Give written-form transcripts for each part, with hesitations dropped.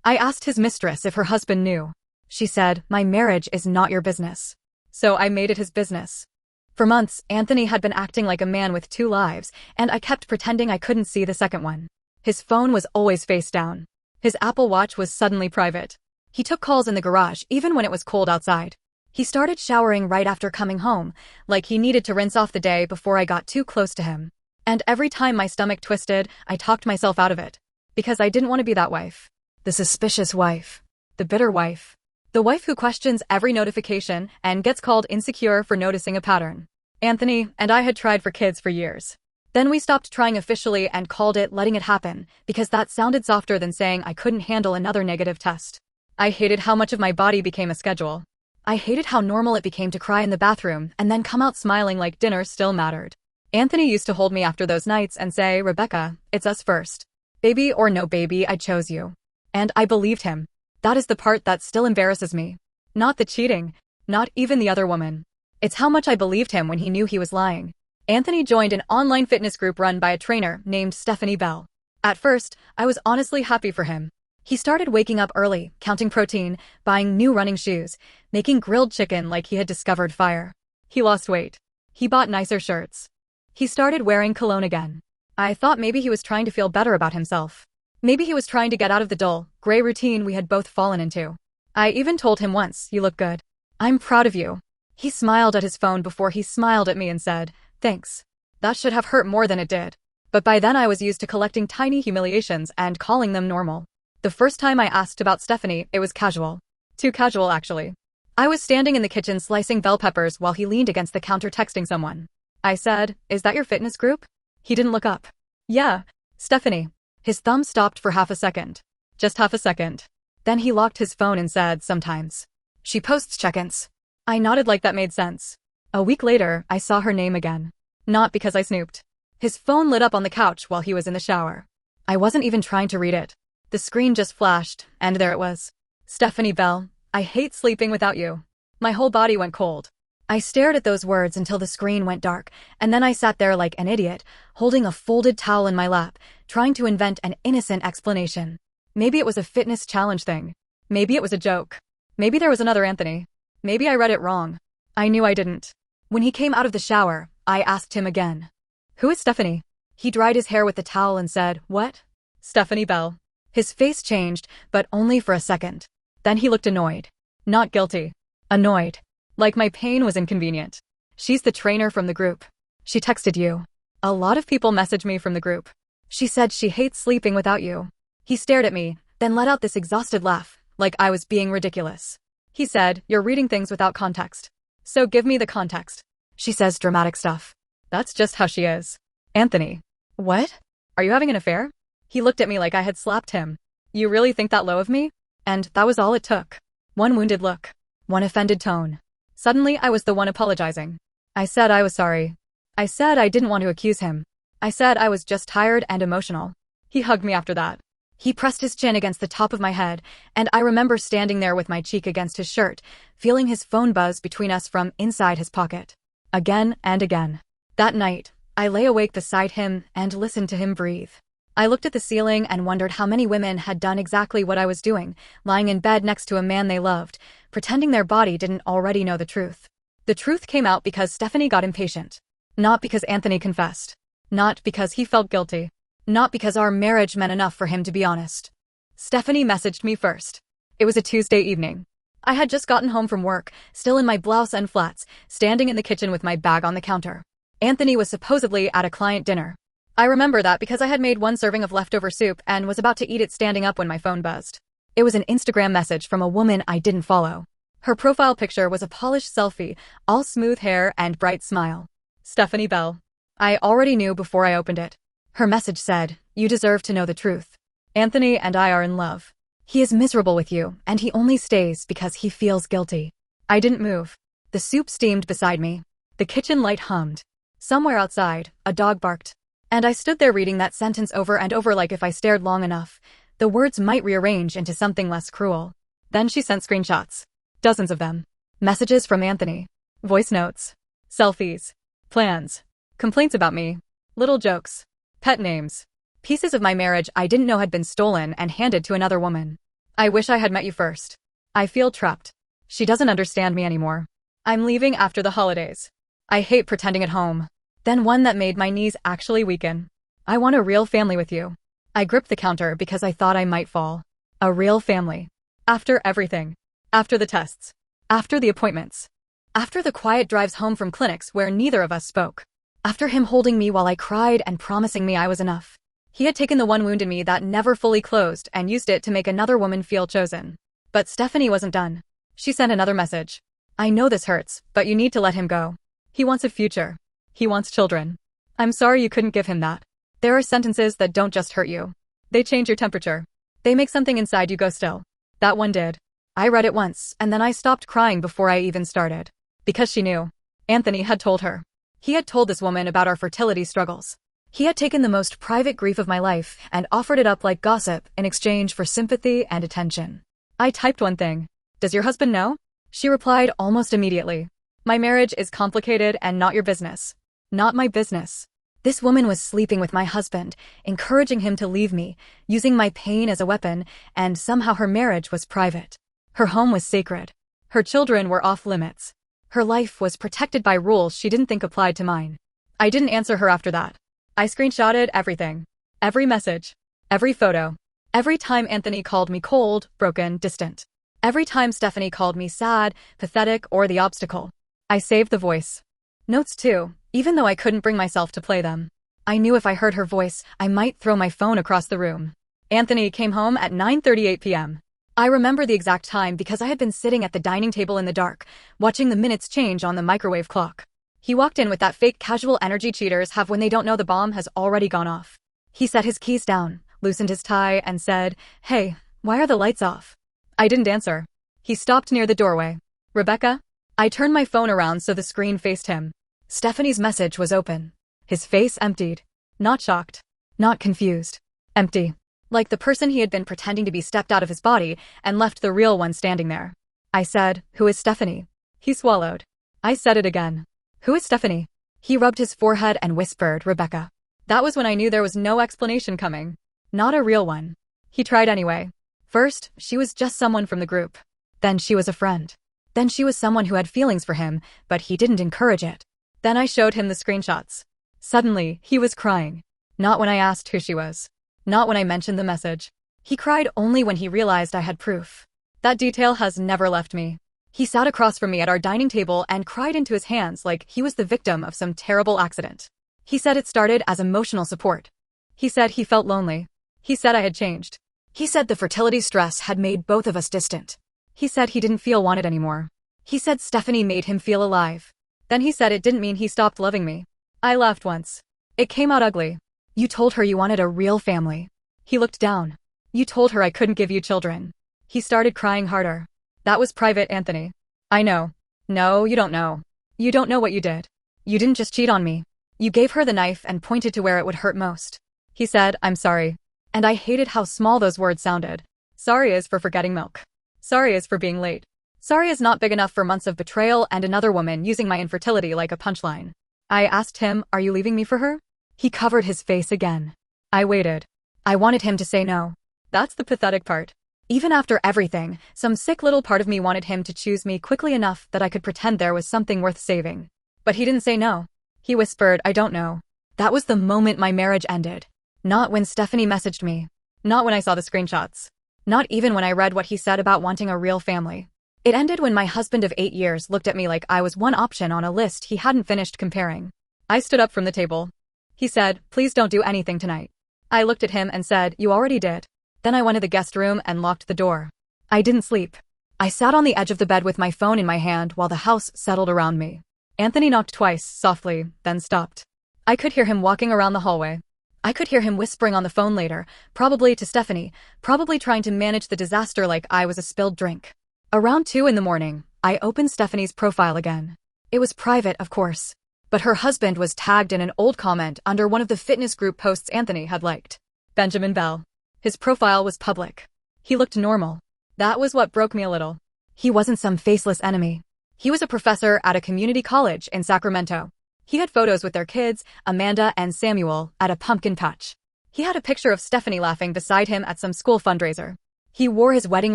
I asked his mistress if her husband knew. She said, "My marriage is not your business." So I made it his business. For months, Anthony had been acting like a man with two lives, and I kept pretending I couldn't see the second one. His phone was always face down. His Apple Watch was suddenly private. He took calls in the garage even when it was cold outside. He started showering right after coming home, like he needed to rinse off the day before I got too close to him. And every time my stomach twisted, I talked myself out of it. Because I didn't want to be that wife. The suspicious wife. The bitter wife. The wife who questions every notification and gets called insecure for noticing a pattern. Anthony and I had tried for kids for years. Then we stopped trying officially and called it letting it happen, because that sounded softer than saying I couldn't handle another negative test. I hated how much of my body became a schedule. I hated how normal it became to cry in the bathroom and then come out smiling like dinner still mattered. Anthony used to hold me after those nights and say, "Rebecca, it's us first. Baby or no baby, I chose you." And I believed him. That is the part that still embarrasses me. Not the cheating. Not even the other woman. It's how much I believed him when he knew he was lying. Anthony joined an online fitness group run by a trainer named Stephanie Bell. At first, I was honestly happy for him. He started waking up early, counting protein, buying new running shoes, making grilled chicken like he had discovered fire. He lost weight. He bought nicer shirts. He started wearing cologne again. I thought maybe he was trying to feel better about himself. Maybe he was trying to get out of the dull, gray routine we had both fallen into. I even told him once, "You look good. I'm proud of you." He smiled at his phone before he smiled at me and said, "Thanks." That should have hurt more than it did. But by then I was used to collecting tiny humiliations and calling them normal. The first time I asked about Stephanie, it was casual. Too casual, actually. I was standing in the kitchen slicing bell peppers while he leaned against the counter texting someone. I said, "Is that your fitness group?" He didn't look up. "Yeah, Stephanie." His thumb stopped for half a second. Just half a second. Then he locked his phone and said, "Sometimes she posts check-ins." I nodded like that made sense. A week later, I saw her name again. Not because I snooped. His phone lit up on the couch while he was in the shower. I wasn't even trying to read it. The screen just flashed, and there it was. "Stephanie Bell, I hate sleeping without you." My whole body went cold. I stared at those words until the screen went dark, and then I sat there like an idiot, holding a folded towel in my lap, trying to invent an innocent explanation. Maybe it was a fitness challenge thing. Maybe it was a joke. Maybe there was another Anthony. Maybe I read it wrong. I knew I didn't. When he came out of the shower, I asked him again. "Who is Stephanie?" He dried his hair with the towel and said, "What?" "Stephanie Bell." His face changed, but only for a second. Then he looked annoyed. Not guilty. Annoyed. Like my pain was inconvenient. "She's the trainer from the group. She texted you." "A lot of people message me from the group. She said she hates sleeping without you." He stared at me, then let out this exhausted laugh, like I was being ridiculous. He said, "You're reading things without context. So give me the context." "She says dramatic stuff." "That's just how she is." "Anthony." "What? Are you having an affair?" He looked at me like I had slapped him. "You really think that low of me?" And that was all it took. One wounded look. One offended tone. Suddenly I was the one apologizing. I said I was sorry. I said I didn't want to accuse him. I said I was just tired and emotional. He hugged me after that. He pressed his chin against the top of my head, and I remember standing there with my cheek against his shirt, feeling his phone buzz between us from inside his pocket. Again and again. That night, I lay awake beside him and listened to him breathe. I looked at the ceiling and wondered how many women had done exactly what I was doing, lying in bed next to a man they loved, pretending their body didn't already know the truth. The truth came out because Stephanie got impatient. Not because Anthony confessed. Not because he felt guilty. Not because our marriage meant enough for him to be honest. Stephanie messaged me first. It was a Tuesday evening. I had just gotten home from work, still in my blouse and flats, standing in the kitchen with my bag on the counter. Anthony was supposedly at a client dinner. I remember that because I had made one serving of leftover soup and was about to eat it standing up when my phone buzzed. It was an Instagram message from a woman I didn't follow. Her profile picture was a polished selfie, all smooth hair and bright smile. Stephanie Bell. I already knew before I opened it. Her message said, "You deserve to know the truth. Anthony and I are in love. He is miserable with you, and he only stays because he feels guilty." I didn't move. The soup steamed beside me. The kitchen light hummed. Somewhere outside, a dog barked. And I stood there reading that sentence over and over like if I stared long enough, the words might rearrange into something less cruel. Then she sent screenshots. Dozens of them. Messages from Anthony. Voice notes. Selfies. Plans. Complaints about me. Little jokes. Pet names. Pieces of my marriage I didn't know had been stolen and handed to another woman. I wish I had met you first. I feel trapped. She doesn't understand me anymore. I'm leaving after the holidays. I hate pretending at home. Then one that made my knees actually weaken. I want a real family with you. I gripped the counter because I thought I might fall. A real family. After everything. After the tests. After the appointments. After the quiet drives home from clinics where neither of us spoke. After him holding me while I cried and promising me I was enough. He had taken the one wound in me that never fully closed and used it to make another woman feel chosen. But Stephanie wasn't done. She sent another message. I know this hurts, but you need to let him go. He wants a future. He wants children. I'm sorry you couldn't give him that. There are sentences that don't just hurt you. They change your temperature. They make something inside you go still. That one did. I read it once, and then I stopped crying before I even started. Because she knew. Anthony had told her. He had told this woman about our fertility struggles. He had taken the most private grief of my life and offered it up like gossip in exchange for sympathy and attention. I typed one thing. Does your husband know? She replied almost immediately. My marriage is complicated and not your business. Not my business. This woman was sleeping with my husband, encouraging him to leave me, using my pain as a weapon, and somehow her marriage was private. Her home was sacred. Her children were off limits. Her life was protected by rules she didn't think applied to mine. I didn't answer her after that. I screenshotted everything. Every message. Every photo. Every time Anthony called me cold, broken, distant. Every time Stephanie called me sad, pathetic, or the obstacle. I saved the voice. Notes too, even though I couldn't bring myself to play them. I knew if I heard her voice, I might throw my phone across the room. Anthony came home at 9:38 p.m. I remember the exact time because I had been sitting at the dining table in the dark, watching the minutes change on the microwave clock. He walked in with that fake casual energy cheaters have when they don't know the bomb has already gone off. He set his keys down, loosened his tie, and said, "Hey, why are the lights off?" I didn't answer. He stopped near the doorway. "Rebecca?" I turned my phone around so the screen faced him. Stephanie's message was open. His face emptied. Not shocked. Not confused. Empty. Like the person he had been pretending to be stepped out of his body and left the real one standing there. I said, "Who is Stephanie?" He swallowed. I said it again. "Who is Stephanie?" He rubbed his forehead and whispered, "Rebecca." That was when I knew there was no explanation coming. Not a real one. He tried anyway. First, she was just someone from the group. Then she was a friend. Then she was someone who had feelings for him, but he didn't encourage it. Then I showed him the screenshots. Suddenly, he was crying. Not when I asked who she was. Not when I mentioned the message. He cried only when he realized I had proof. That detail has never left me. He sat across from me at our dining table and cried into his hands like he was the victim of some terrible accident. He said it started as emotional support. He said he felt lonely. He said I had changed. He said the fertility stress had made both of us distant. He said he didn't feel wanted anymore. He said Stephanie made him feel alive. Then he said it didn't mean he stopped loving me. I laughed once. It came out ugly. "You told her you wanted a real family." He looked down. "You told her I couldn't give you children." He started crying harder. "That was private, Anthony." "I know." "No, you don't know. You don't know what you did. You didn't just cheat on me. You gave her the knife and pointed to where it would hurt most." He said, "I'm sorry." And I hated how small those words sounded. Sorry is for forgetting milk. Sorry is for being late. Sorry is not big enough for months of betrayal and another woman using my infertility like a punchline. I asked him, "Are you leaving me for her?" He covered his face again. I waited. I wanted him to say no. That's the pathetic part. Even after everything, some sick little part of me wanted him to choose me quickly enough that I could pretend there was something worth saving. But he didn't say no. He whispered, "I don't know." That was the moment my marriage ended. Not when Stephanie messaged me. Not when I saw the screenshots. Not even when I read what he said about wanting a real family. It ended when my husband of 8 years looked at me like I was one option on a list he hadn't finished comparing. I stood up from the table. He said, "Please don't do anything tonight." I looked at him and said, "You already did." Then I went to the guest room and locked the door. I didn't sleep. I sat on the edge of the bed with my phone in my hand while the house settled around me. Anthony knocked twice, softly, then stopped. I could hear him walking around the hallway. I could hear him whispering on the phone later, probably to Stephanie, probably trying to manage the disaster like I was a spilled drink. Around 2 in the morning, I opened Stephanie's profile again. It was private, of course. But her husband was tagged in an old comment under one of the fitness group posts Anthony had liked. Benjamin Bell. His profile was public. He looked normal. That was what broke me a little. He wasn't some faceless enemy. He was a professor at a community college in Sacramento. He had photos with their kids, Amanda and Samuel, at a pumpkin patch. He had a picture of Stephanie laughing beside him at some school fundraiser. He wore his wedding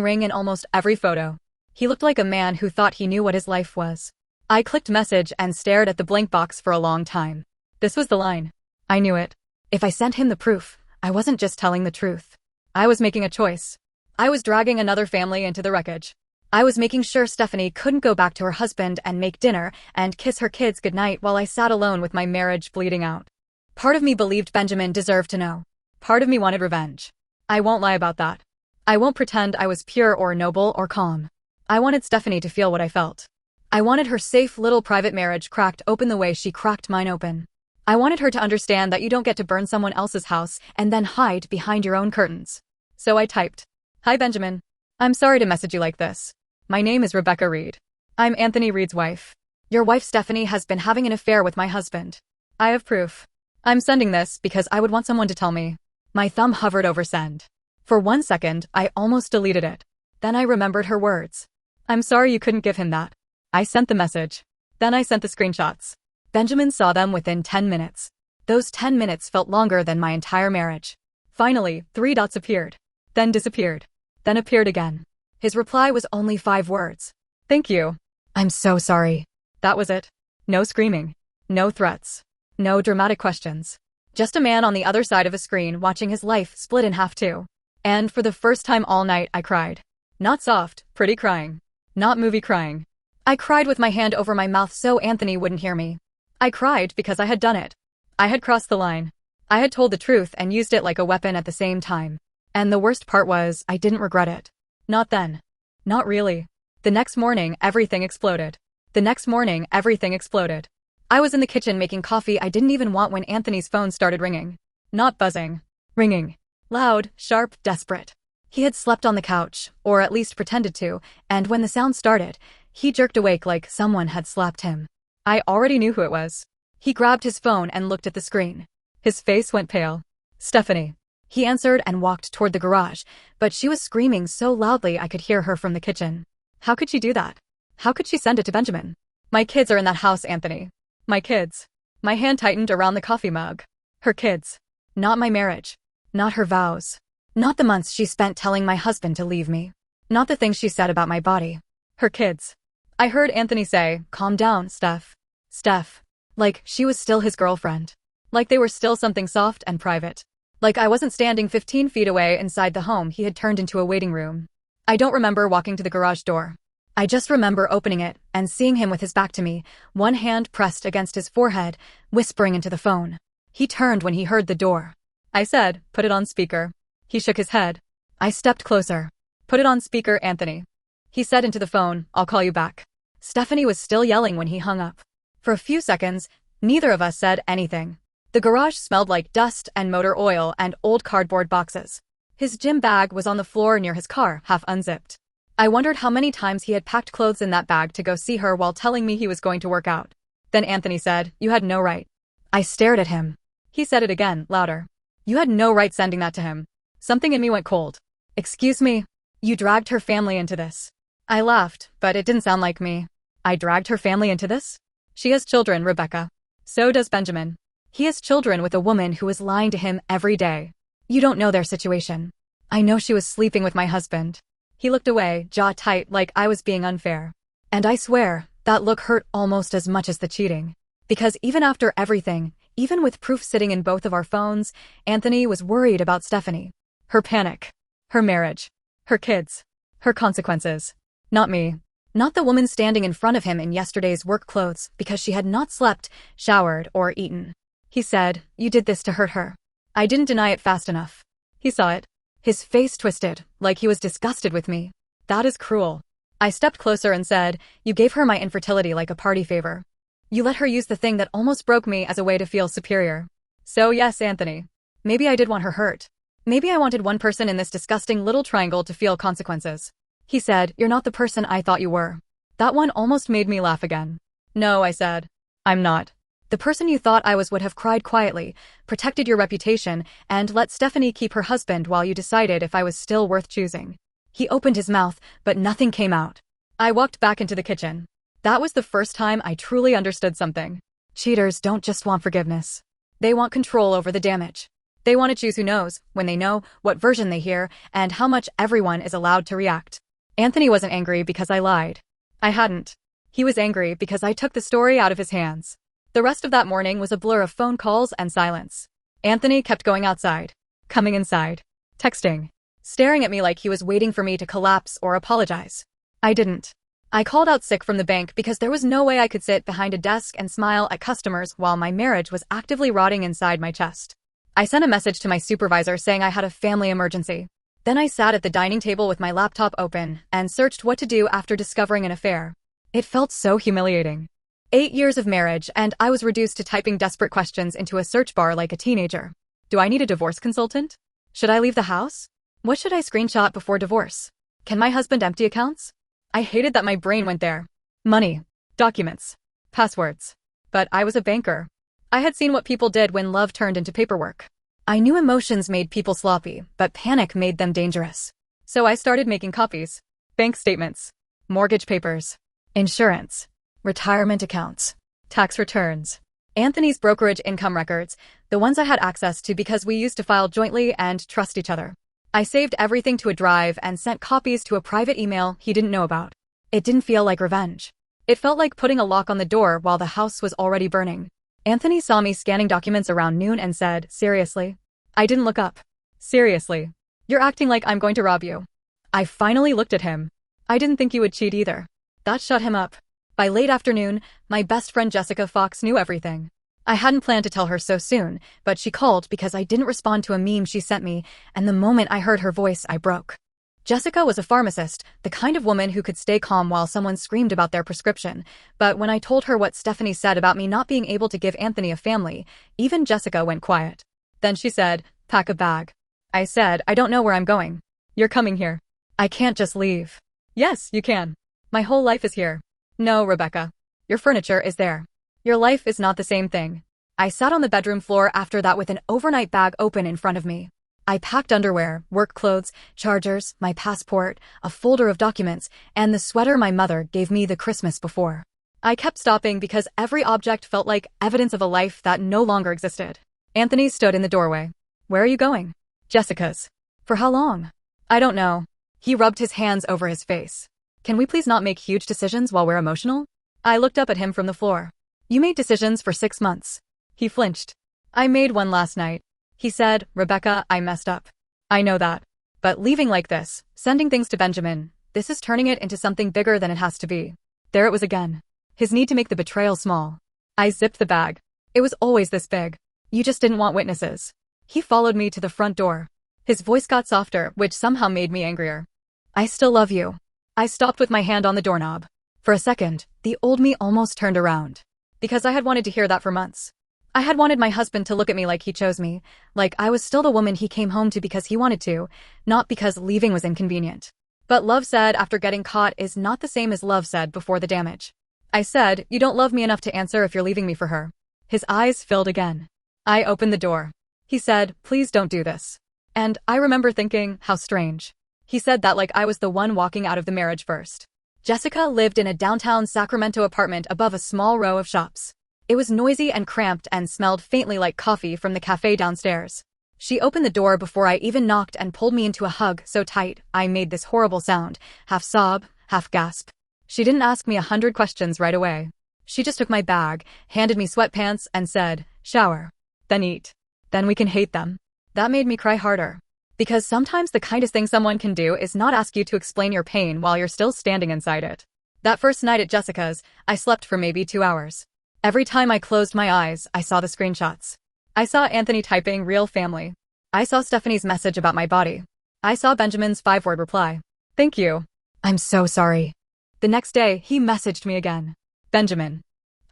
ring in almost every photo. He looked like a man who thought he knew what his life was. I clicked message and stared at the blank box for a long time. This was the line. I knew it. If I sent him the proof, I wasn't just telling the truth. I was making a choice. I was dragging another family into the wreckage. I was making sure Stephanie couldn't go back to her husband and make dinner and kiss her kids goodnight while I sat alone with my marriage bleeding out. Part of me believed Benjamin deserved to know. Part of me wanted revenge. I won't lie about that. I won't pretend I was pure or noble or calm. I wanted Stephanie to feel what I felt. I wanted her safe little private marriage cracked open the way she cracked mine open. I wanted her to understand that you don't get to burn someone else's house and then hide behind your own curtains. So I typed, "Hi Benjamin. I'm sorry to message you like this. My name is Rebecca Reed. I'm Anthony Reed's wife. Your wife Stephanie has been having an affair with my husband. I have proof. I'm sending this because I would want someone to tell me." My thumb hovered over send. For 1 second, I almost deleted it. Then I remembered her words. "I'm sorry you couldn't give him that." I sent the message. Then I sent the screenshots. Benjamin saw them within 10 minutes. Those 10 minutes felt longer than my entire marriage. Finally, 3 dots appeared. Then disappeared. Then appeared again. His reply was only 5 words. "Thank you. I'm so sorry." That was it. No screaming. No threats. No dramatic questions. Just a man on the other side of a screen watching his life split in half too. And for the first time all night, I cried. Not soft, pretty crying. Not movie crying. I cried with my hand over my mouth so Anthony wouldn't hear me. I cried because I had done it. I had crossed the line. I had told the truth and used it like a weapon at the same time. And the worst part was, I didn't regret it. Not then. Not really. The next morning, everything exploded. The next morning, everything exploded. I was in the kitchen making coffee I didn't even want when Anthony's phone started ringing. Not buzzing. Ringing. Loud, sharp, desperate. He had slept on the couch, or at least pretended to, and when the sound started, he jerked awake like someone had slapped him. I already knew who it was. He grabbed his phone and looked at the screen. His face went pale. "Stephanie." He answered and walked toward the garage, but she was screaming so loudly I could hear her from the kitchen. How could she do that? How could she send it to Benjamin? My kids are in that house, Anthony. My kids. My hand tightened around the coffee mug. Her kids. Not my marriage. Not her vows. Not the months she spent telling my husband to leave me. Not the things she said about my body. Her kids. I heard Anthony say, "Calm down, Steph." Steph. Like she was still his girlfriend. Like they were still something soft and private. Like I wasn't standing 15 feet away inside the home he had turned into a waiting room. I don't remember walking to the garage door. I just remember opening it and seeing him with his back to me, one hand pressed against his forehead, whispering into the phone. He turned when he heard the door. I said, "Put it on speaker." He shook his head. I stepped closer. "Put it on speaker, Anthony." He said into the phone, "I'll call you back." Stephanie was still yelling when he hung up. For a few seconds, neither of us said anything. The garage smelled like dust and motor oil and old cardboard boxes. His gym bag was on the floor near his car, half unzipped. I wondered how many times he had packed clothes in that bag to go see her while telling me he was going to work out. Then Anthony said, "You had no right." I stared at him. He said it again, louder. "You had no right sending that to him." Something in me went cold. "Excuse me? You dragged her family into this." I laughed, but it didn't sound like me. I dragged her family into this? She has children, Rebecca. So does Benjamin. He has children with a woman who is lying to him every day. You don't know their situation. I know she was sleeping with my husband. He looked away, jaw tight, like I was being unfair. And I swear, that look hurt almost as much as the cheating. Because even after everything, even with proof sitting in both of our phones, Anthony was worried about Stephanie. Her panic. Her marriage. Her kids. Her consequences. Not me. Not the woman standing in front of him in yesterday's work clothes because she had not slept, showered, or eaten. He said, "You did this to hurt her." I didn't deny it fast enough. He saw it. His face twisted, like he was disgusted with me. "That is cruel." I stepped closer and said, "You gave her my infertility like a party favor. You let her use the thing that almost broke me as a way to feel superior." So yes, Anthony. Maybe I did want her hurt. Maybe I wanted one person in this disgusting little triangle to feel consequences. He said, "You're not the person I thought you were." That one almost made me laugh again. "No," I said. "I'm not. The person you thought I was would have cried quietly, protected your reputation, and let Stephanie keep her husband while you decided if I was still worth choosing." He opened his mouth, but nothing came out. I walked back into the kitchen. That was the first time I truly understood something. Cheaters don't just want forgiveness. They want control over the damage. They want to choose who knows, when they know, what version they hear, and how much everyone is allowed to react. Anthony wasn't angry because I lied. I hadn't. He was angry because I took the story out of his hands. The rest of that morning was a blur of phone calls and silence. Anthony kept going outside, coming inside, texting, staring at me like he was waiting for me to collapse or apologize. I didn't. I called out sick from the bank because there was no way I could sit behind a desk and smile at customers while my marriage was actively rotting inside my chest. I sent a message to my supervisor saying I had a family emergency. Then I sat at the dining table with my laptop open and searched what to do after discovering an affair. It felt so humiliating. 8 years of marriage, and I was reduced to typing desperate questions into a search bar like a teenager. Do I need a divorce consultant? Should I leave the house? What should I screenshot before divorce? Can my husband empty accounts? I hated that my brain went there. Money, documents, passwords. But I was a banker. I had seen what people did when love turned into paperwork. I knew emotions made people sloppy, but panic made them dangerous. So I started making copies. Bank statements, mortgage papers, insurance, retirement accounts, tax returns, Anthony's brokerage income records, the ones I had access to because we used to file jointly and trust each other. I saved everything to a drive and sent copies to a private email he didn't know about. It didn't feel like revenge. It felt like putting a lock on the door while the house was already burning. Anthony saw me scanning documents around noon and said, "Seriously?" I didn't look up. "Seriously? You're acting like I'm going to rob you." I finally looked at him. I didn't think you would cheat either. That shut him up. By late afternoon, my best friend Jessica Fox knew everything. I hadn't planned to tell her so soon, but she called because I didn't respond to a meme she sent me, and the moment I heard her voice, I broke. Jessica was a pharmacist, the kind of woman who could stay calm while someone screamed about their prescription, but when I told her what Stephanie said about me not being able to give Anthony a family, even Jessica went quiet. Then she said, "Pack a bag." I said, "I don't know where I'm going." "You're coming here." "I can't just leave." "Yes, you can. My whole life is here." "No, Rebecca. Your furniture is there. Your life is not the same thing." I sat on the bedroom floor after that with an overnight bag open in front of me. I packed underwear, work clothes, chargers, my passport, a folder of documents, and the sweater my mother gave me the Christmas before. I kept stopping because every object felt like evidence of a life that no longer existed. Anthony stood in the doorway. "Where are you going?" "Jessica's." "For how long?" "I don't know." He rubbed his hands over his face. "Can we please not make huge decisions while we're emotional?" I looked up at him from the floor. "You made decisions for 6 months." He flinched. "I made one last night." He said, "Rebecca, I messed up." "I know that. But leaving like this, sending things to Benjamin, this is turning it into something bigger than it has to be." There it was again. His need to make the betrayal small. I zipped the bag. "It was always this big. You just didn't want witnesses." He followed me to the front door. His voice got softer, which somehow made me angrier. "I still love you." I stopped with my hand on the doorknob. For a second, the old me almost turned around. Because I had wanted to hear that for months. I had wanted my husband to look at me like he chose me, like I was still the woman he came home to because he wanted to, not because leaving was inconvenient. But love said after getting caught is not the same as love said before the damage. I said, "You don't love me enough to answer if you're leaving me for her." His eyes filled again. I opened the door. He said, "Please don't do this." And I remember thinking, how strange. He said that like I was the one walking out of the marriage first. Jessica lived in a downtown Sacramento apartment above a small row of shops. It was noisy and cramped and smelled faintly like coffee from the cafe downstairs. She opened the door before I even knocked and pulled me into a hug so tight I made this horrible sound, half sob, half gasp. She didn't ask me 100 questions right away. She just took my bag, handed me sweatpants, and said, "Shower. Then eat. Then we can hate them." That made me cry harder. Because sometimes the kindest thing someone can do is not ask you to explain your pain while you're still standing inside it. That first night at Jessica's, I slept for maybe 2 hours. Every time I closed my eyes, I saw the screenshots. I saw Anthony typing "real family." I saw Stephanie's message about my body. I saw Benjamin's 5-word reply. "Thank you. I'm so sorry." The next day, he messaged me again. "Benjamin."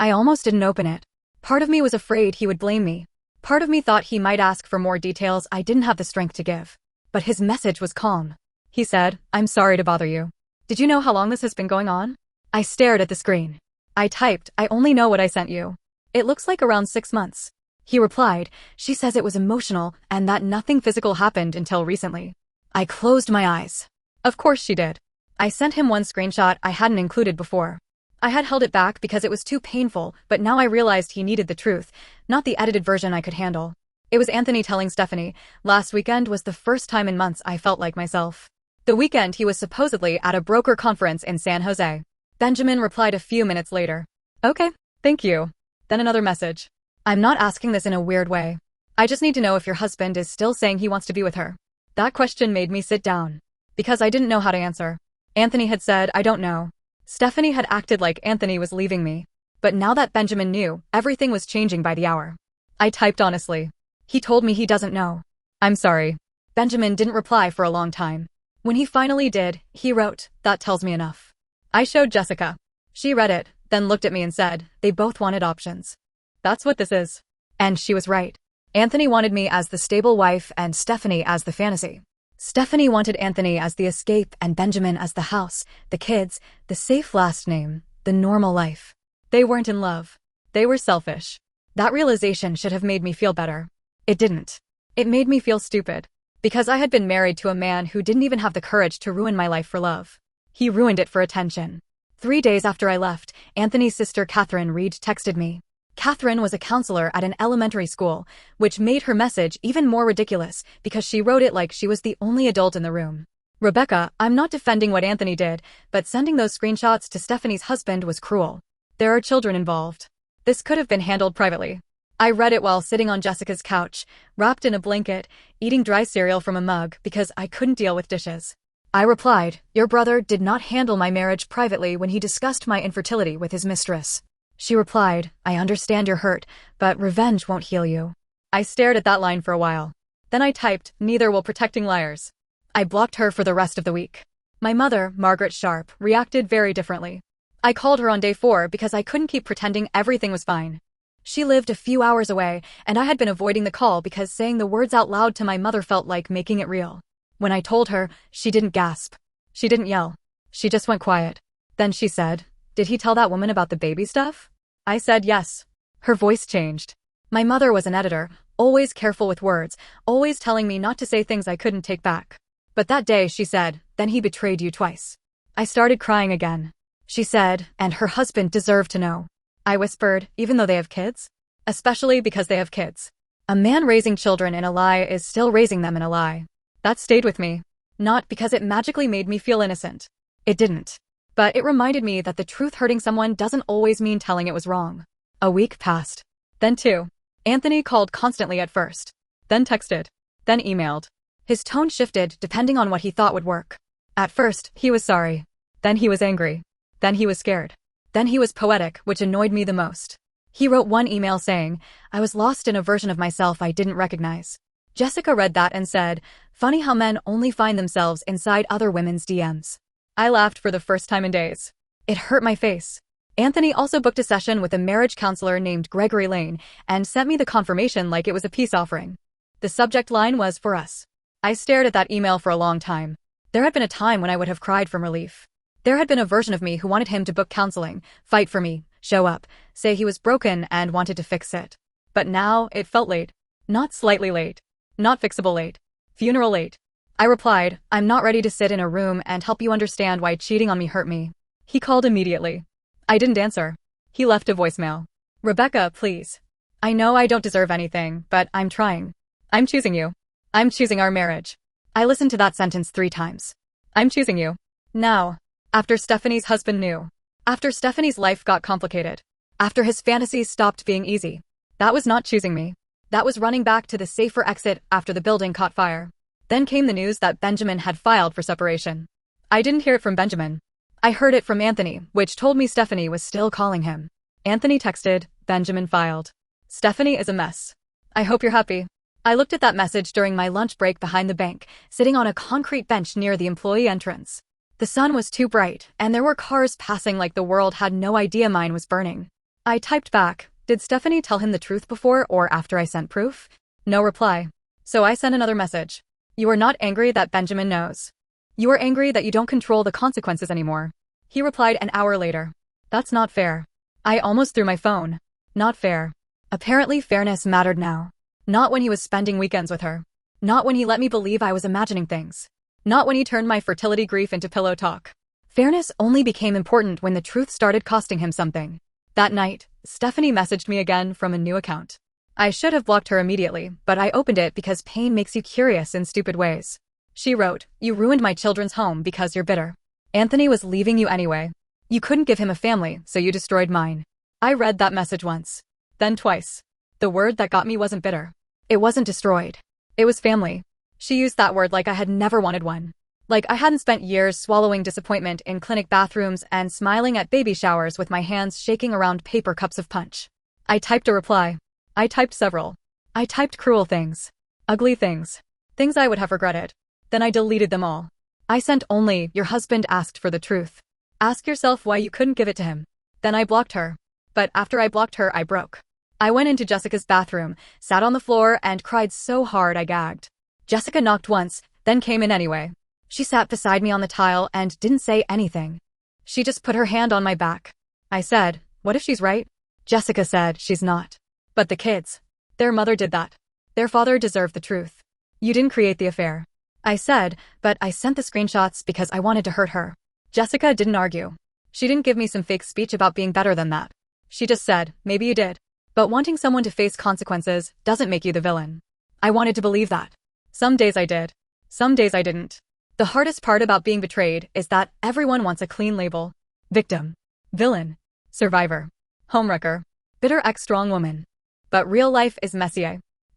I almost didn't open it. Part of me was afraid he would blame me. Part of me thought he might ask for more details I didn't have the strength to give. But his message was calm. He said, "I'm sorry to bother you. Did you know how long this has been going on?" I stared at the screen. I typed, "I only know what I sent you. It looks like around 6 months." He replied, "She says it was emotional and that nothing physical happened until recently." I closed my eyes. Of course she did. I sent him one screenshot I hadn't included before. I had held it back because it was too painful, but now I realized he needed the truth, not the edited version I could handle. It was Anthony telling Stephanie, last weekend was the first time in months I felt like myself. The weekend he was supposedly at a broker conference in San Jose. Benjamin replied a few minutes later. Okay, thank you. Then another message. I'm not asking this in a weird way. I just need to know if your husband is still saying he wants to be with her. That question made me sit down. Because I didn't know how to answer. Anthony had said, I don't know. Stephanie had acted like Anthony was leaving me. But now that Benjamin knew, everything was changing by the hour. I typed honestly. He told me he doesn't know. I'm sorry. Benjamin didn't reply for a long time. When he finally did, he wrote, that tells me enough. I showed Jessica. She read it, then looked at me and said, they both wanted options. That's what this is. And she was right. Anthony wanted me as the stable wife and Stephanie as the fantasy. Stephanie wanted Anthony as the escape and Benjamin as the house, the kids, the safe last name, the normal life. They weren't in love. They were selfish. That realization should have made me feel better. It didn't. It made me feel stupid. Because I had been married to a man who didn't even have the courage to ruin my life for love. He ruined it for attention. 3 days after I left, Anthony's sister Catherine Reed texted me. Catherine was a counselor at an elementary school, which made her message even more ridiculous because she wrote it like she was the only adult in the room. Rebecca, I'm not defending what Anthony did, but sending those screenshots to Stephanie's husband was cruel. There are children involved. This could have been handled privately. I read it while sitting on Jessica's couch, wrapped in a blanket, eating dry cereal from a mug because I couldn't deal with dishes. I replied, your brother did not handle my marriage privately when he discussed my infertility with his mistress. She replied, I understand you're hurt, but revenge won't heal you. I stared at that line for a while. Then I typed, neither will protecting liars. I blocked her for the rest of the week. My mother, Margaret Sharp, reacted very differently. I called her on day 4 because I couldn't keep pretending everything was fine. She lived a few hours away, and I had been avoiding the call because saying the words out loud to my mother felt like making it real. When I told her, she didn't gasp. She didn't yell. She just went quiet. Then she said, did he tell that woman about the baby stuff? I said yes. Her voice changed. My mother was an editor, always careful with words, always telling me not to say things I couldn't take back. But that day she said, then he betrayed you twice. I started crying again. She said, and her husband deserved to know. I whispered, even though they have kids? Especially because they have kids. A man raising children in a lie is still raising them in a lie. That stayed with me. Not because it magically made me feel innocent. It didn't. But it reminded me that the truth hurting someone doesn't always mean telling it was wrong. A week passed. Then 2. Anthony called constantly at first. Then texted. Then emailed. His tone shifted depending on what he thought would work. At first, he was sorry. Then he was angry. Then he was scared. Then he was poetic, which annoyed me the most. He wrote one email saying, I was lost in a version of myself I didn't recognize. Jessica read that and said, funny how men only find themselves inside other women's DMs. I laughed for the first time in days. It hurt my face. Anthony also booked a session with a marriage counselor named Gregory Lane and sent me the confirmation like it was a peace offering. The subject line was for us. I stared at that email for a long time. There had been a time when I would have cried from relief. There had been a version of me who wanted him to book counseling, fight for me, show up, say he was broken and wanted to fix it. But now it felt late. Not slightly late. Not fixable late. Funeral late. I replied, I'm not ready to sit in a room and help you understand why cheating on me hurt me. He called immediately. I didn't answer. He left a voicemail. Rebecca, please. I know I don't deserve anything, but I'm trying. I'm choosing you. I'm choosing our marriage. I listened to that sentence 3 times. I'm choosing you. Now. After Stephanie's husband knew. After Stephanie's life got complicated. After his fantasies stopped being easy. That was not choosing me. That was running back to the safer exit after the building caught fire. Then came the news that Benjamin had filed for separation. I didn't hear it from Benjamin. I heard it from Anthony, which told me Stephanie was still calling him. Anthony texted, Benjamin filed. Stephanie is a mess. I hope you're happy. I looked at that message during my lunch break behind the bank, sitting on a concrete bench near the employee entrance. The sun was too bright, and there were cars passing like the world had no idea mine was burning. I typed back, did Stephanie tell him the truth before or after I sent proof? No reply. So I sent another message. You are not angry that Benjamin knows. You are angry that you don't control the consequences anymore. He replied an hour later. That's not fair. I almost threw my phone. Not fair. Apparently fairness mattered now. Not when he was spending weekends with her. Not when he let me believe I was imagining things. Not when he turned my fertility grief into pillow talk. Fairness only became important when the truth started costing him something. That night, Stephanie messaged me again from a new account. I should have blocked her immediately, but I opened it because pain makes you curious in stupid ways. She wrote, "You ruined my children's home because you're bitter. Anthony was leaving you anyway. You couldn't give him a family, so you destroyed mine." I read that message once, then twice. The word that got me wasn't bitter. It wasn't destroyed. It was family. She used that word like I had never wanted one. Like I hadn't spent years swallowing disappointment in clinic bathrooms and smiling at baby showers with my hands shaking around paper cups of punch. I typed a reply. I typed several. I typed cruel things. Ugly things. Things I would have regretted. Then I deleted them all. I sent only, "Your husband asked for the truth. Ask yourself why you couldn't give it to him." Then I blocked her. But after I blocked her, I broke. I went into Jessica's bathroom, sat on the floor, and cried so hard I gagged. Jessica knocked once, then came in anyway. She sat beside me on the tile and didn't say anything. She just put her hand on my back. I said, "What if she's right?" Jessica said, "She's not. But the kids. Their mother did that. Their father deserved the truth. You didn't create the affair." I said, "But I sent the screenshots because I wanted to hurt her." Jessica didn't argue. She didn't give me some fake speech about being better than that. She just said, "Maybe you did. But wanting someone to face consequences doesn't make you the villain." I wanted to believe that. Some days I did. Some days I didn't. The hardest part about being betrayed is that everyone wants a clean label. Victim. Villain. Survivor. Homewrecker. Bitter ex-strong woman. But real life is messy.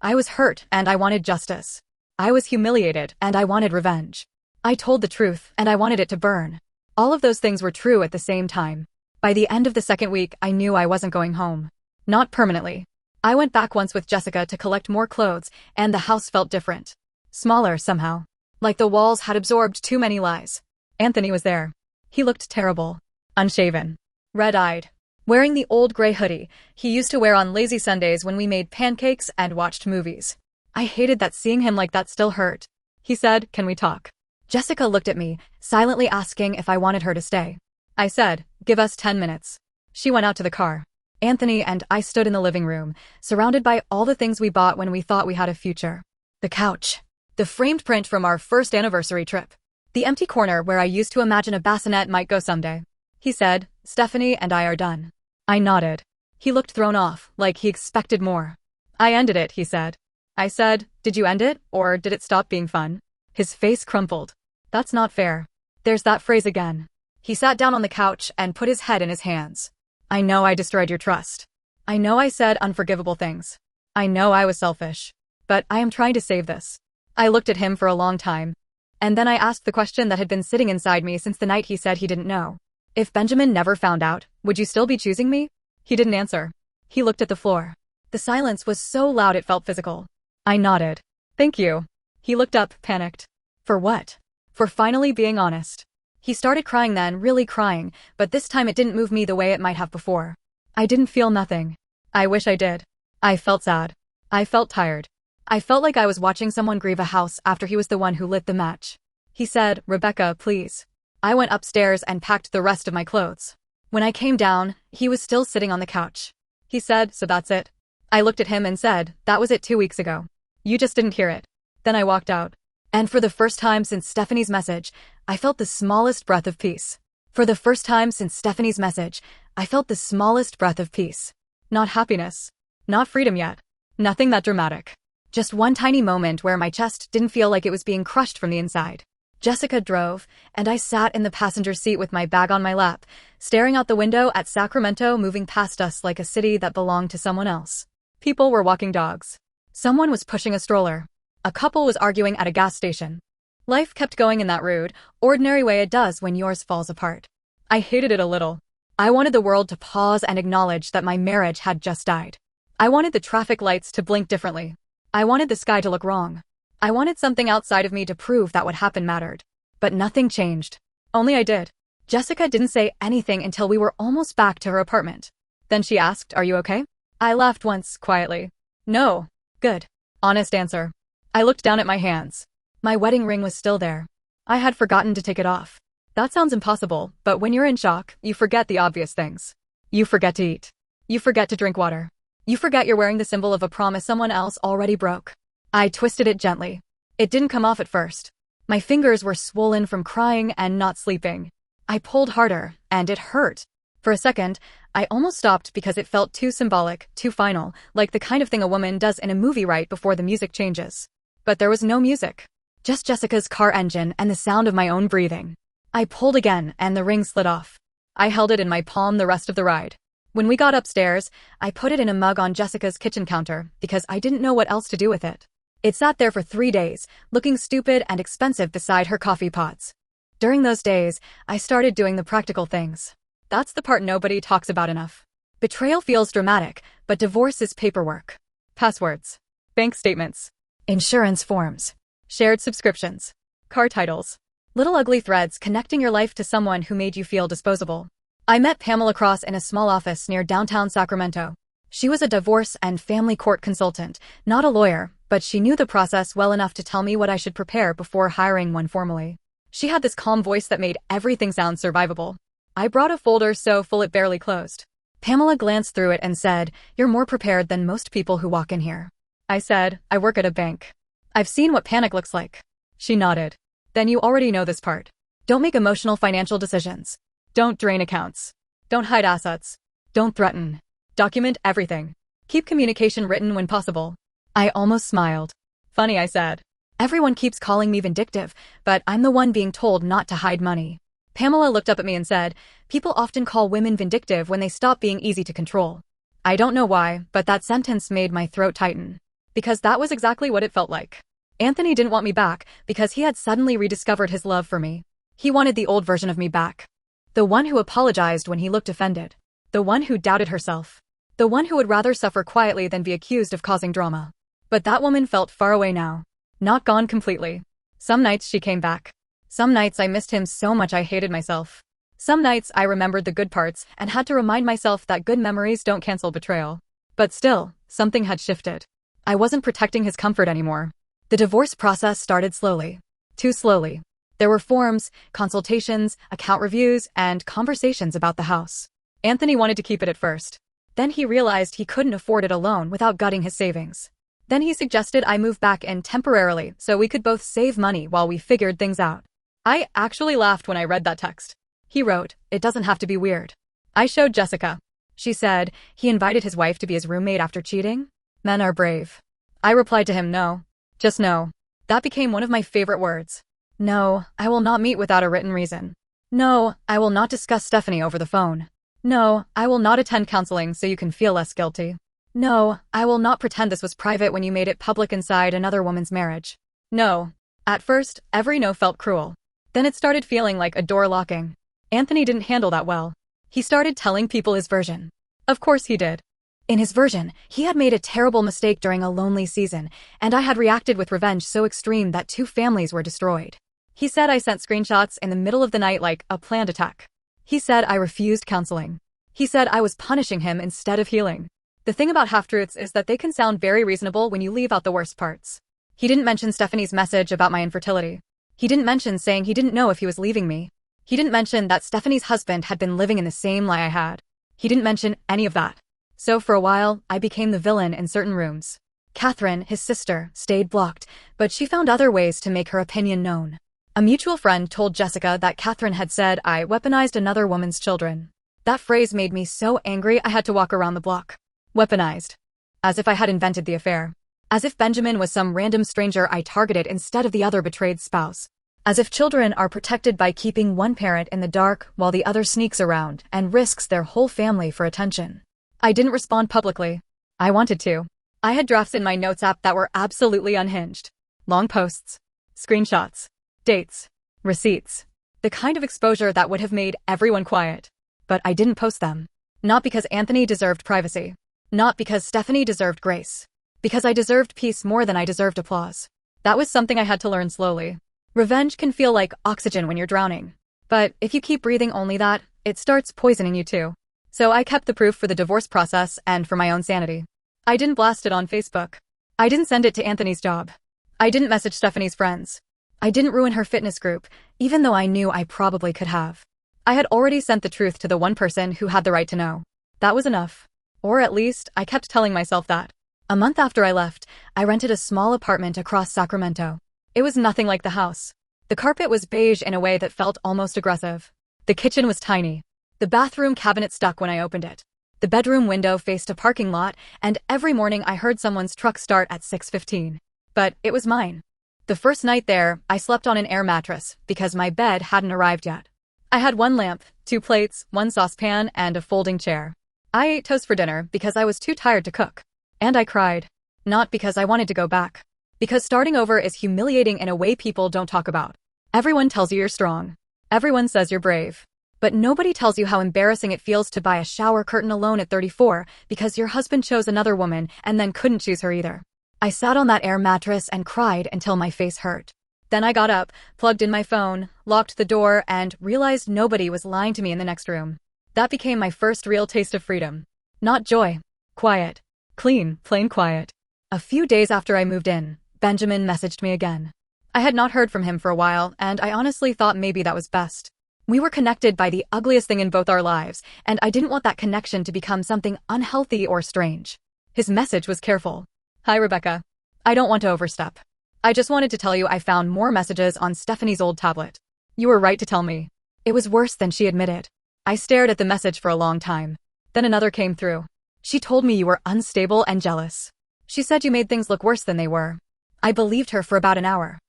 I was hurt and I wanted justice. I was humiliated and I wanted revenge. I told the truth and I wanted it to burn. All of those things were true at the same time. By the end of the second week, I knew I wasn't going home. Not permanently. I went back once with Jessica to collect more clothes, and the house felt different. Smaller somehow. Like the walls had absorbed too many lies. Anthony was there. He looked terrible. Unshaven. Red-eyed. Wearing the old gray hoodie he used to wear on lazy Sundays when we made pancakes and watched movies. I hated that seeing him like that still hurt. He said, "Can we talk?" Jessica looked at me, silently asking if I wanted her to stay. I said, "Give us 10 minutes." She went out to the car. Anthony and I stood in the living room, surrounded by all the things we bought when we thought we had a future. The couch. The framed print from our first anniversary trip. The empty corner where I used to imagine a bassinet might go someday. He said, "Stephanie and I are done." I nodded. He looked thrown off, like he expected more. "I ended it," he said. I said, "Did you end it, or did it stop being fun?" His face crumpled. "That's not fair." There's that phrase again. He sat down on the couch and put his head in his hands. "I know I destroyed your trust. I know I said unforgivable things. I know I was selfish. But I am trying to save this." I looked at him for a long time. And then I asked the question that had been sitting inside me since the night he said he didn't know. If Benjamin never found out, would you still be choosing me? He didn't answer. He looked at the floor. The silence was so loud it felt physical. I nodded. "Thank you." He looked up, panicked. "For what?" "For finally being honest." He started crying then, really crying, but this time it didn't move me the way it might have before. I didn't feel nothing. I wish I did. I felt sad. I felt tired. I felt like I was watching someone grieve a house after he was the one who lit the match. He said, "Rebecca, please." I went upstairs and packed the rest of my clothes. When I came down, he was still sitting on the couch. He said, "So that's it?" I looked at him and said, "That was it 2 weeks ago. You just didn't hear it." Then I walked out. And for the first time since Stephanie's message, I felt the smallest breath of peace. For the first time since Stephanie's message, I felt the smallest breath of peace. Not happiness. Not freedom yet. Nothing that dramatic. Just one tiny moment where my chest didn't feel like it was being crushed from the inside. Jessica drove, and I sat in the passenger seat with my bag on my lap, staring out the window at Sacramento moving past us like a city that belonged to someone else. People were walking dogs. Someone was pushing a stroller. A couple was arguing at a gas station. Life kept going in that rude, ordinary way it does when yours falls apart. I hated it a little. I wanted the world to pause and acknowledge that my marriage had just died. I wanted the traffic lights to blink differently. I wanted the sky to look wrong. I wanted something outside of me to prove that what happened mattered. But nothing changed. Only I did. Jessica didn't say anything until we were almost back to her apartment. Then she asked, "Are you okay?" I laughed once, quietly. "No." "Good." Honest answer. I looked down at my hands. My wedding ring was still there. I had forgotten to take it off. That sounds impossible, but when you're in shock, you forget the obvious things. You forget to eat. You forget to drink water. You forget you're wearing the symbol of a promise someone else already broke. I twisted it gently. It didn't come off at first. My fingers were swollen from crying and not sleeping. I pulled harder, and it hurt. For a second, I almost stopped because it felt too symbolic, too final, like the kind of thing a woman does in a movie right before the music changes. But there was no music. Just Jessica's car engine and the sound of my own breathing. I pulled again, and the ring slid off. I held it in my palm the rest of the ride. When we got upstairs, I put it in a mug on Jessica's kitchen counter because I didn't know what else to do with it. It sat there for 3 days, looking stupid and expensive beside her coffee pots. During those days, I started doing the practical things. That's the part nobody talks about enough. Betrayal feels dramatic, but divorce is paperwork. Passwords. Bank statements. Insurance forms. Shared subscriptions. Car titles. Little ugly threads connecting your life to someone who made you feel disposable. I met Pamela Cross in a small office near downtown Sacramento. She was a divorce and family court consultant, not a lawyer, but she knew the process well enough to tell me what I should prepare before hiring one formally. She had this calm voice that made everything sound survivable. I brought a folder so full it barely closed. Pamela glanced through it and said, "You're more prepared than most people who walk in here." I said, "I work at a bank. I've seen what panic looks like." She nodded. "Then you already know this part. Don't make emotional financial decisions. Don't drain accounts. Don't hide assets. Don't threaten. Document everything. Keep communication written when possible." I almost smiled. "Funny," I said. "Everyone keeps calling me vindictive, but I'm the one being told not to hide money." Pamela looked up at me and said, "People often call women vindictive when they stop being easy to control." I don't know why, but that sentence made my throat tighten. Because that was exactly what it felt like. Anthony didn't want me back because he had suddenly rediscovered his love for me. He wanted the old version of me back. The one who apologized when he looked offended. The one who doubted herself. The one who would rather suffer quietly than be accused of causing drama. But that woman felt far away now. Not gone completely. Some nights she came back. Some nights I missed him so much I hated myself. Some nights I remembered the good parts and had to remind myself that good memories don't cancel betrayal. But still, something had shifted. I wasn't protecting his comfort anymore. The divorce process started slowly. Too slowly. There were forms, consultations, account reviews, and conversations about the house. Anthony wanted to keep it at first. Then he realized he couldn't afford it alone without gutting his savings. Then he suggested I move back in temporarily so we could both save money while we figured things out. I actually laughed when I read that text. He wrote, "It doesn't have to be weird." I showed Jessica. She said, "He invited his wife to be his roommate after cheating? Men are brave." I replied to him, "No. Just no." That became one of my favorite words. "No, I will not meet without a written reason. No, I will not discuss Stephanie over the phone. No, I will not attend counseling so you can feel less guilty. No, I will not pretend this was private when you made it public inside another woman's marriage. No." At first, every no felt cruel. Then it started feeling like a door locking. Anthony didn't handle that well. He started telling people his version. Of course he did. In his version, he had made a terrible mistake during a lonely season, and I had reacted with revenge so extreme that 2 families were destroyed. He said I sent screenshots in the middle of the night like a planned attack. He said I refused counseling. He said I was punishing him instead of healing. The thing about half-truths is that they can sound very reasonable when you leave out the worst parts. He didn't mention Stephanie's message about my infertility. He didn't mention saying he didn't know if he was leaving me. He didn't mention that Stephanie's husband had been living in the same lie I had. He didn't mention any of that. So for a while, I became the villain in certain rooms. Catherine, his sister, stayed blocked, but she found other ways to make her opinion known. A mutual friend told Jessica that Catherine had said I weaponized another woman's children. That phrase made me so angry I had to walk around the block. Weaponized. As if I had invented the affair. As if Benjamin was some random stranger I targeted instead of the other betrayed spouse. As if children are protected by keeping one parent in the dark while the other sneaks around and risks their whole family for attention. I didn't respond publicly. I wanted to. I had drafts in my notes app that were absolutely unhinged. Long posts. Screenshots. Dates. Receipts. The kind of exposure that would have made everyone quiet. But I didn't post them. Not because Anthony deserved privacy. Not because Stephanie deserved grace. Because I deserved peace more than I deserved applause. That was something I had to learn slowly. Revenge can feel like oxygen when you're drowning. But if you keep breathing only that, it starts poisoning you too. So I kept the proof for the divorce process and for my own sanity. I didn't blast it on Facebook. I didn't send it to Anthony's job. I didn't message Stephanie's friends. I didn't ruin her fitness group, even though I knew I probably could have. I had already sent the truth to the one person who had the right to know. That was enough. Or at least, I kept telling myself that. A month after I left, I rented a small apartment across Sacramento. It was nothing like the house. The carpet was beige in a way that felt almost aggressive. The kitchen was tiny. The bathroom cabinet stuck when I opened it. The bedroom window faced a parking lot, and every morning I heard someone's truck start at 6:15. But it was mine. The first night there, I slept on an air mattress because my bed hadn't arrived yet. I had one lamp, 2 plates, 1 saucepan, and a folding chair. I ate toast for dinner because I was too tired to cook. And I cried. Not because I wanted to go back. Because starting over is humiliating in a way people don't talk about. Everyone tells you you're strong. Everyone says you're brave. But nobody tells you how embarrassing it feels to buy a shower curtain alone at 34 because your husband chose another woman and then couldn't choose her either. I sat on that air mattress and cried until my face hurt. Then I got up, plugged in my phone, locked the door, and realized nobody was lying to me in the next room. That became my first real taste of freedom. Not joy. Quiet. Clean, plain quiet. A few days after I moved in, Benjamin messaged me again. I had not heard from him for a while, and I honestly thought maybe that was best. We were connected by the ugliest thing in both our lives, and I didn't want that connection to become something unhealthy or strange. His message was careful. Hi, Rebecca. I don't want to overstep. I just wanted to tell you I found more messages on Stephanie's old tablet. You were right to tell me. It was worse than she admitted. I stared at the message for a long time. Then another came through. She told me you were unstable and jealous. She said you made things look worse than they were. I believed her for about an hour.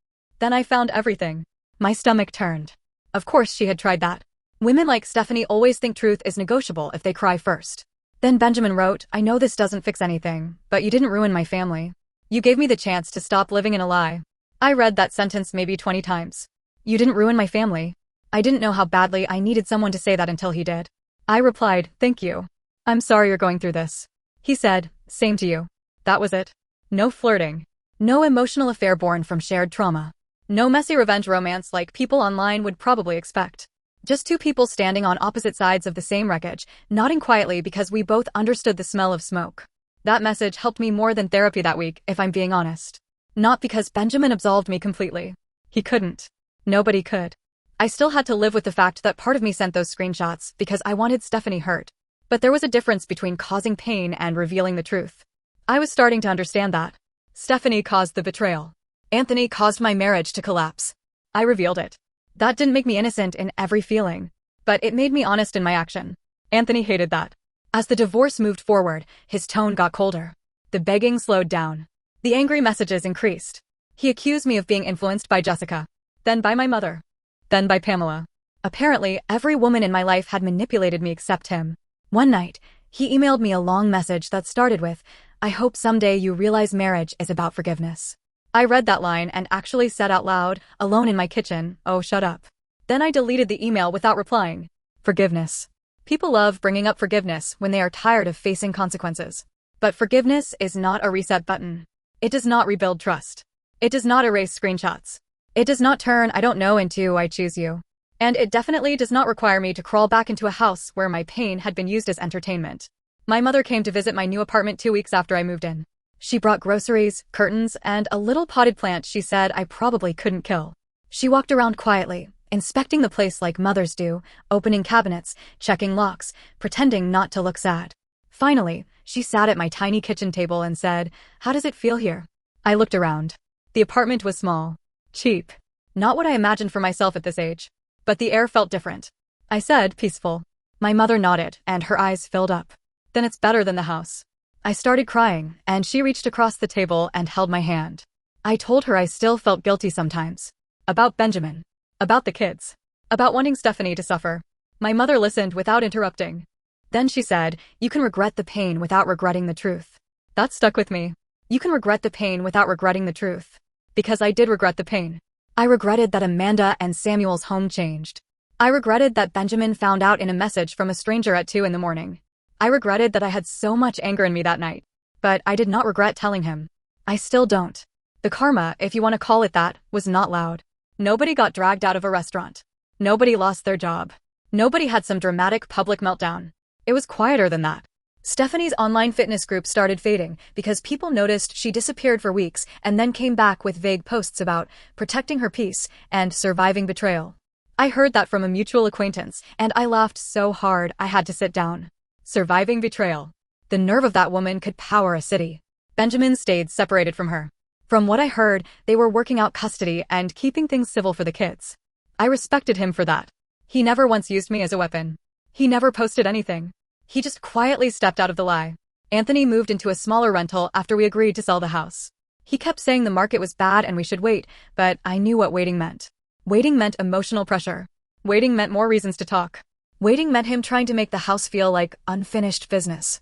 Then I found everything. My stomach turned. Of course she had tried that. Women like Stephanie always think truth is negotiable if they cry first. Then Benjamin wrote, I know this doesn't fix anything, but you didn't ruin my family. You gave me the chance to stop living in a lie. I read that sentence maybe 20 times. You didn't ruin my family. I didn't know how badly I needed someone to say that until he did. I replied, thank you. I'm sorry you're going through this. He said, same to you. That was it. No flirting. No emotional affair born from shared trauma. No messy revenge romance like people online would probably expect. Just 2 people standing on opposite sides of the same wreckage, nodding quietly because we both understood the smell of smoke. That message helped me more than therapy that week, if I'm being honest. Not because Benjamin absolved me completely. He couldn't. Nobody could. I still had to live with the fact that part of me sent those screenshots because I wanted Stephanie hurt. But there was a difference between causing pain and revealing the truth. I was starting to understand that. Stephanie caused the betrayal. Anthony caused my marriage to collapse. I revealed it. That didn't make me innocent in every feeling, but it made me honest in my action. Anthony hated that. As the divorce moved forward, his tone got colder. The begging slowed down. The angry messages increased. He accused me of being influenced by Jessica, then by my mother, then by Pamela. Apparently, every woman in my life had manipulated me except him. One night, he emailed me a long message that started with, I hope someday you realize marriage is about forgiveness. I read that line and actually said out loud, alone in my kitchen, oh shut up. Then I deleted the email without replying. Forgiveness. People love bringing up forgiveness when they are tired of facing consequences. But forgiveness is not a reset button. It does not rebuild trust. It does not erase screenshots. It does not turn I don't know into I choose you. And it definitely does not require me to crawl back into a house where my pain had been used as entertainment. My mother came to visit my new apartment 2 weeks after I moved in. She brought groceries, curtains, and a little potted plant she said I probably couldn't kill. She walked around quietly, inspecting the place like mothers do, opening cabinets, checking locks, pretending not to look sad. Finally, she sat at my tiny kitchen table and said, how does it feel here? I looked around. The apartment was small. Cheap. Not what I imagined for myself at this age. But the air felt different. I said, peaceful. My mother nodded, and her eyes filled up. Then it's better than the house. I started crying, and she reached across the table and held my hand. I told her I still felt guilty sometimes. About Benjamin. About the kids. About wanting Stephanie to suffer. My mother listened without interrupting. Then she said, you can regret the pain without regretting the truth. That stuck with me. You can regret the pain without regretting the truth. Because I did regret the pain. I regretted that Amanda and Samuel's home changed. I regretted that Benjamin found out in a message from a stranger at 2 a.m. I regretted that I had so much anger in me that night. But I did not regret telling him. I still don't. The karma, if you want to call it that, was not loud. Nobody got dragged out of a restaurant. Nobody lost their job. Nobody had some dramatic public meltdown. It was quieter than that. Stephanie's online fitness group started fading because people noticed she disappeared for weeks and then came back with vague posts about protecting her peace and surviving betrayal. I heard that from a mutual acquaintance, and I laughed so hard I had to sit down. Surviving betrayal. The nerve of that woman could power a city. Benjamin stayed separated from her. From what I heard, they were working out custody and keeping things civil for the kids. I respected him for that. He never once used me as a weapon. He never posted anything. He just quietly stepped out of the lie. Anthony moved into a smaller rental after we agreed to sell the house. He kept saying the market was bad and we should wait, but I knew what waiting meant. Waiting meant emotional pressure. Waiting meant more reasons to talk. Waiting meant him trying to make the house feel like unfinished business.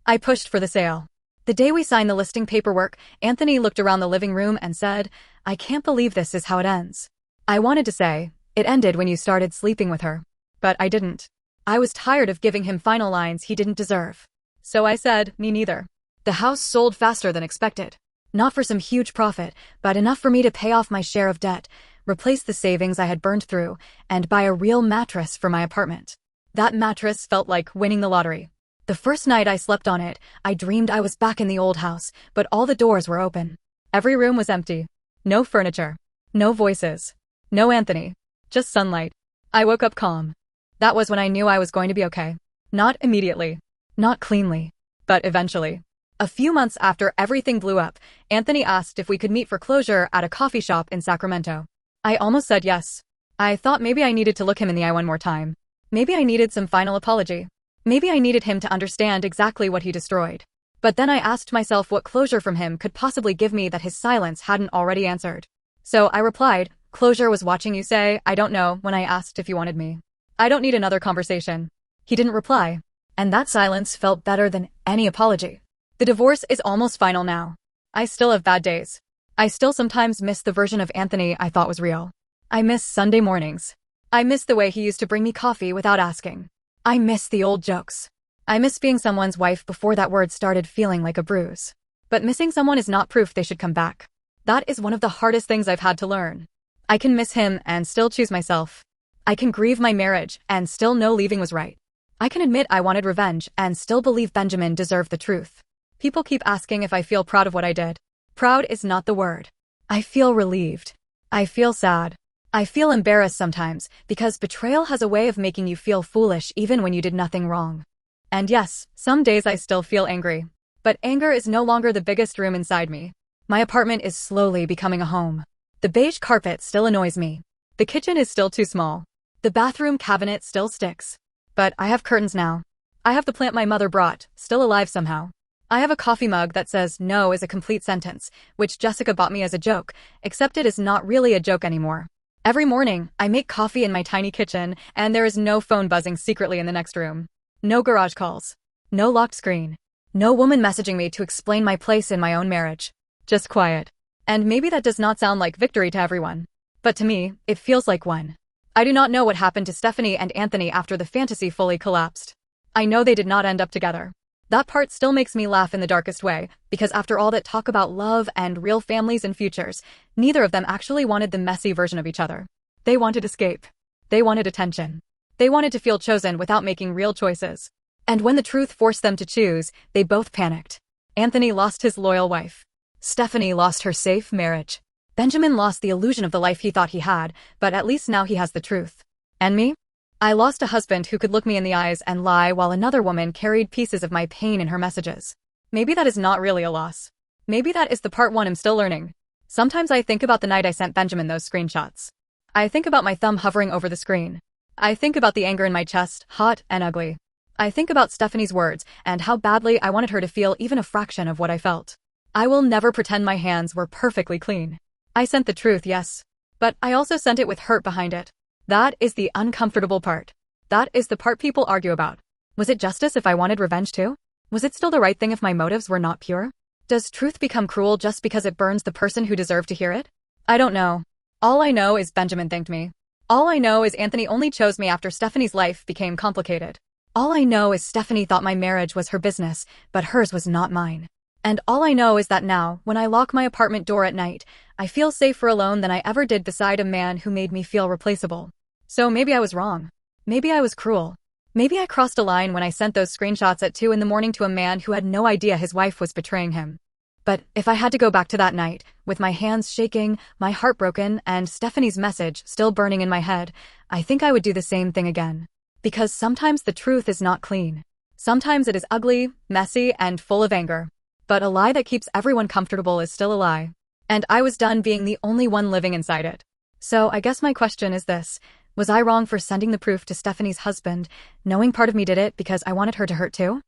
I pushed for the sale. The day we signed the listing paperwork, Anthony looked around the living room and said, "I can't believe this is how it ends." I wanted to say, "It ended when you started sleeping with her." But I didn't. I was tired of giving him final lines he didn't deserve. So I said, "Me neither." The house sold faster than expected. Not for some huge profit, but enough for me to pay off my share of debt, replace the savings I had burned through, and buy a real mattress for my apartment. That mattress felt like winning the lottery. The first night I slept on it, I dreamed I was back in the old house, but all the doors were open. Every room was empty. No furniture. No voices. No Anthony. Just sunlight. I woke up calm. That was when I knew I was going to be okay. Not immediately. Not cleanly. But eventually. A few months after everything blew up, Anthony asked if we could meet for closure at a coffee shop in Sacramento. I almost said yes. I thought maybe I needed to look him in the eye one more time. Maybe I needed some final apology. Maybe I needed him to understand exactly what he destroyed. But then I asked myself what closure from him could possibly give me that his silence hadn't already answered. So I replied, "Closure was watching you say, 'I don't know,' when I asked if you wanted me. I don't need another conversation." He didn't reply. And that silence felt better than any apology. The divorce is almost final now. I still have bad days. I still sometimes miss the version of Anthony I thought was real. I miss Sunday mornings. I miss the way he used to bring me coffee without asking. I miss the old jokes. I miss being someone's wife before that word started feeling like a bruise. But missing someone is not proof they should come back. That is one of the hardest things I've had to learn. I can miss him and still choose myself. I can grieve my marriage and still know leaving was right. I can admit I wanted revenge and still believe Benjamin deserved the truth. People keep asking if I feel proud of what I did. Proud is not the word. I feel relieved. I feel sad. I feel embarrassed sometimes, because betrayal has a way of making you feel foolish even when you did nothing wrong. And yes, some days I still feel angry. But anger is no longer the biggest room inside me. My apartment is slowly becoming a home. The beige carpet still annoys me. The kitchen is still too small. The bathroom cabinet still sticks. But I have curtains now. I have the plant my mother brought, still alive somehow. I have a coffee mug that says "no" is a complete sentence, which Jessica bought me as a joke, except it is not really a joke anymore. Every morning, I make coffee in my tiny kitchen, and there is no phone buzzing secretly in the next room. No garage calls. No locked screen. No woman messaging me to explain my place in my own marriage. Just quiet. And maybe that does not sound like victory to everyone. But to me, it feels like one. I do not know what happened to Stephanie and Anthony after the fantasy fully collapsed. I know they did not end up together. That part still makes me laugh in the darkest way, because after all that talk about love and real families and futures, neither of them actually wanted the messy version of each other. They wanted escape. They wanted attention. They wanted to feel chosen without making real choices. And when the truth forced them to choose, they both panicked. Anthony lost his loyal wife. Stephanie lost her safe marriage. Benjamin lost the illusion of the life he thought he had, but at least now he has the truth. And me? I lost a husband who could look me in the eyes and lie while another woman carried pieces of my pain in her messages. Maybe that is not really a loss. Maybe that is the part one I'm still learning. Sometimes I think about the night I sent Benjamin those screenshots. I think about my thumb hovering over the screen. I think about the anger in my chest, hot and ugly. I think about Stephanie's words and how badly I wanted her to feel even a fraction of what I felt. I will never pretend my hands were perfectly clean. I sent the truth, yes. But I also sent it with hurt behind it. That is the uncomfortable part. That is the part people argue about. Was it justice if I wanted revenge too? Was it still the right thing if my motives were not pure? Does truth become cruel just because it burns the person who deserved to hear it? I don't know. All I know is Benjamin thanked me. All I know is Anthony only chose me after Stephanie's life became complicated. All I know is Stephanie thought my marriage was her business, but hers was not mine. And all I know is that now, when I lock my apartment door at night, I feel safer alone than I ever did beside a man who made me feel replaceable. So maybe I was wrong. Maybe I was cruel. Maybe I crossed a line when I sent those screenshots at 2 a.m. to a man who had no idea his wife was betraying him. But if I had to go back to that night, with my hands shaking, my heart broken, and Stephanie's message still burning in my head, I think I would do the same thing again. Because sometimes the truth is not clean. Sometimes it is ugly, messy, and full of anger. But a lie that keeps everyone comfortable is still a lie. And I was done being the only one living inside it. So I guess my question is this. Was I wrong for sending the proof to Stephanie's husband, knowing part of me did it because I wanted her to hurt too?